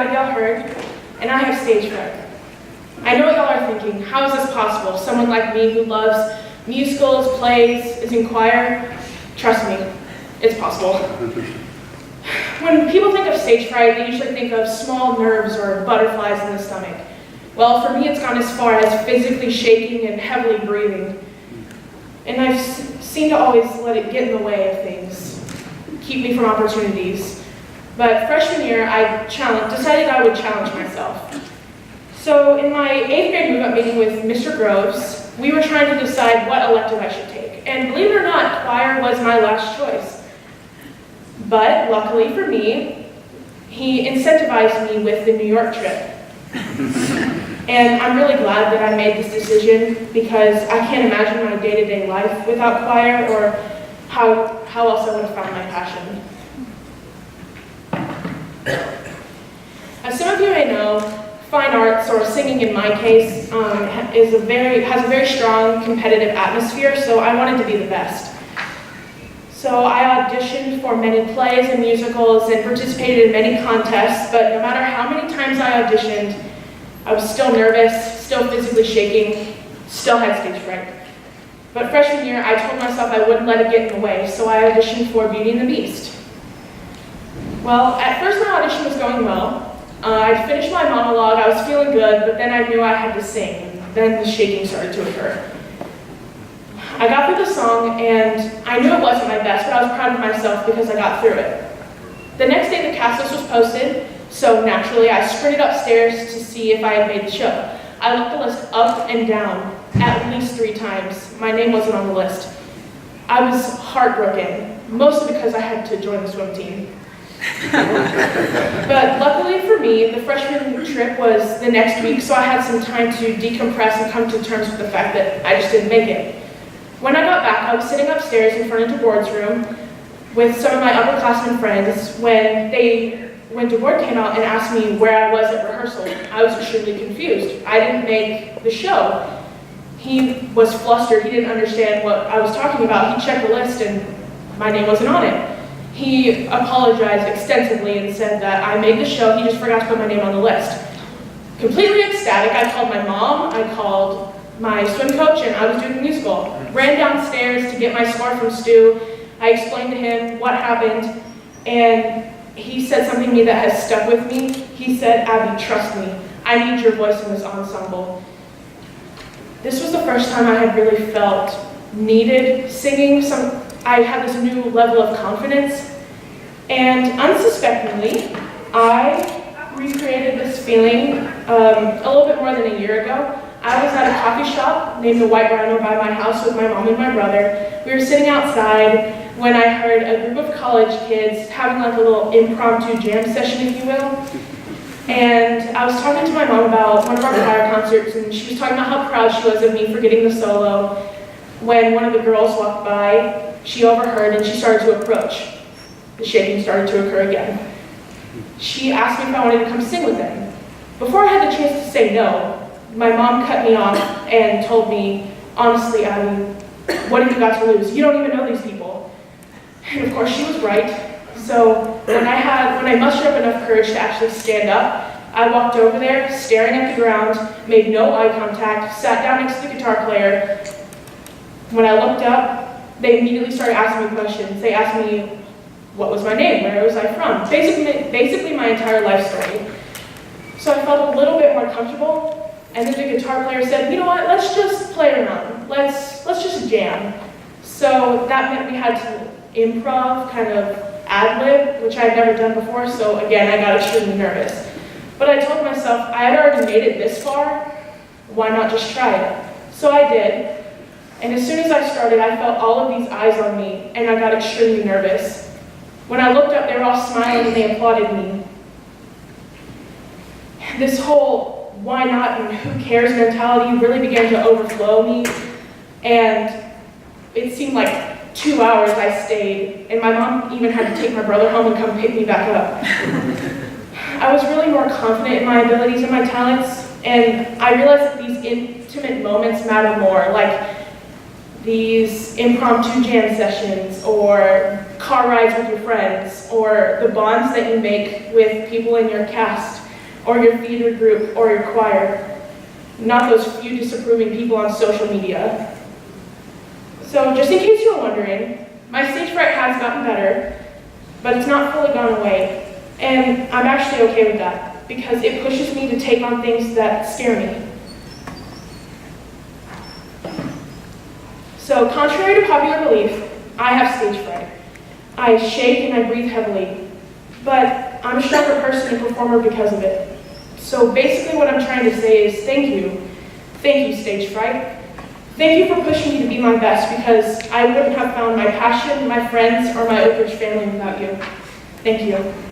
Abby Hurd, and I have stage fright. I know what y'all are thinking, how is this possible? Someone like me who loves musicals, plays, is in choir? Trust me, it's possible. When people think of stage fright, they usually think of small nerves or butterflies in the stomach. Well, for me, it's gone as far as physically shaking and heavily breathing. And I've seemed to always let it get in the way of things, keep me from opportunities. But freshman year, I decided I would challenge myself. So in my 8th grade move-up meeting with Mr. Groves, we were trying to decide what elective I should take. And believe it or not, choir was my last choice. But luckily for me, he incentivized me with the New York trip. And I'm really glad that I made this decision because I can't imagine my day-to-day life without choir or how else I would have found my passion. As some of you may know, fine arts, or singing in my case, has a very strong competitive atmosphere, so I wanted to be the best. So I auditioned for many plays and musicals and participated in many contests, but no matter how many times I auditioned, I was still nervous, still physically shaking, still had stage fright. But freshman year, I told myself I wouldn't let it get in the way, so I auditioned for Beauty and the Beast. Well, at first my audition was going well. I'd finished my monologue, I was feeling good, but then I knew I had to sing, and then the shaking started to occur. I got through the song, and I knew it wasn't my best, but I was proud of myself because I got through it. The next day the cast list was posted, so naturally I sprinted upstairs to see if I had made the show. I looked the list up and down at least 3 times. My name wasn't on the list. I was heartbroken, mostly because I had to join the swim team. But luckily for me, the freshman trip was the next week, so I had some time to decompress and come to terms with the fact that I just didn't make it. When I got back, I was sitting upstairs in front of DeBoard's room with some of my upperclassmen friends when DeBoard came out and asked me where I was at rehearsal. I was extremely confused. I didn't make the show. He was flustered. He didn't understand what I was talking about. He checked the list and my name wasn't on it. He apologized extensively and said that I made the show, he just forgot to put my name on the list. Completely ecstatic, I called my mom, I called my swim coach, and I was doing the musical. Ran downstairs to get my score from Stu. I explained to him what happened, and he said something to me that has stuck with me. He said, "Abby, trust me, I need your voice in this ensemble." This was the first time I had really felt needed singing. I had this new level of confidence, and unsuspectingly, I recreated this feeling a little bit more than a year ago. I was at a coffee shop named the White Rhino by my house with my mom and my brother. We were sitting outside when I heard a group of college kids having like a little impromptu jam session, if you will. And I was talking to my mom about one of our choir concerts, and she was talking about how proud she was of me for getting the solo. When one of the girls walked by, she overheard and she started to approach. The shaking started to occur again. She asked me if I wanted to come sing with them. Before I had the chance to say no, my mom cut me off and told me, "Honestly, Abby, what have you got to lose? You don't even know these people." And of course she was right. So when I mustered up enough courage to actually stand up, I walked over there, staring at the ground, made no eye contact, sat down next to the guitar player. When I looked up, they immediately started asking me questions. They asked me what was my name, where was I from, basically my entire life story. So I felt a little bit more comfortable, and then the guitar player said, "You know what, let's just play around, let's just jam." So that meant we had to improv, kind of ad-lib, which I had never done before, so again, I got extremely nervous. But I told myself, I had already made it this far, why not just try it? So I did. And as soon as I started, I felt all of these eyes on me, and I got extremely nervous. When I looked up, they were all smiling and they applauded me. This whole why not and who cares mentality really began to overflow me, and it seemed like 2 hours I stayed, and my mom even had to take my brother home and come pick me back up. I was really more confident in my abilities and my talents, and I realized that these intimate moments matter more, like these impromptu jam sessions, or car rides with your friends, or the bonds that you make with people in your cast. or your theater group, or your choir, not those few disapproving people on social media. So just in case you were wondering, my stage fright has gotten better, but it's not fully gone away. And I'm actually okay with that, because it pushes me to take on things that scare me. So contrary to popular belief, I have stage fright. I shake and I breathe heavily, but I'm a stronger person and performer because of it. So basically what I'm trying to say is thank you. Thank you, stage fright. Thank you for pushing me to be my best, because I wouldn't have found my passion, my friends, or my Oakridge family without you. Thank you.